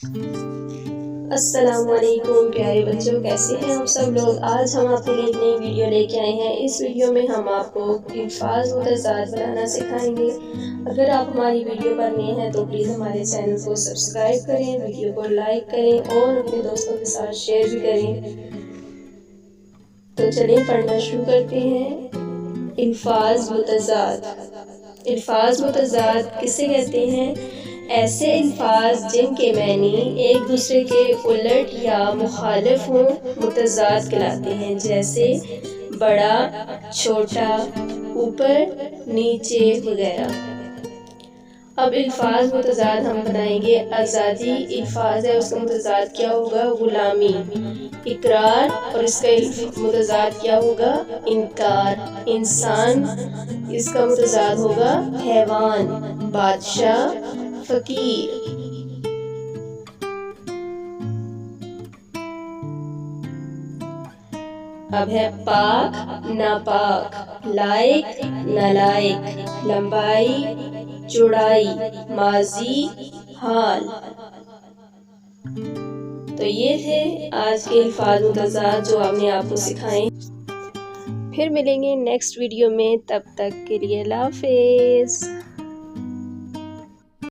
السلام علیکم پیارے بچوں، کیسے ہیں ہم سب لوگ؟ آج ہم آپ کے لیے ایک نئی ویڈیو لے کے آئے ہیں۔ اس ویڈیو میں ہم آپ کو الفاظ متضاد بنانا سکھائیں گے۔ اگر آپ ہماری ویڈیو پر نئے ہیں تو پلیز ہمارے چینل کو سبسکرائب کریں، ویڈیو کو لائک کریں اور اپنے دوستوں کے ساتھ شیئر بھی کریں۔ تو چلیں پڑھنا شروع کرتے ہیں۔ الفاظ متضاد۔ الفاظ متضاد کسے کہتے ہیں؟ ایسے الفاظ جن کے معنی ایک دوسرے کے الٹ یا مخالف ہوں متضاد کہلاتے ہیں، جیسے بڑا، چھوٹا، اوپر، نیچے وغیرہ۔ اب الفاظ متضاد ہم بنائیں گے۔ آزادی الفاظ ہے، اس کا متضاد کیا ہوگا؟ غلامی۔ اقرار، اور اس کا متضاد کیا ہوگا؟ انکار۔ انسان، اس کا متضاد ہوگا حیوان۔ بادشاہ، فقیر۔ اب ہے پاک، ناپاک، لائق، نالائق، لمبائی، چوڑائی، ماضی، حال۔ تو یہ تھے آج کے الفاظ متضاد جو ہم نے آپ کو سکھائے۔ پھر ملیں گے نیکسٹ ویڈیو میں، تب تک کے لیے اللہ حافظ۔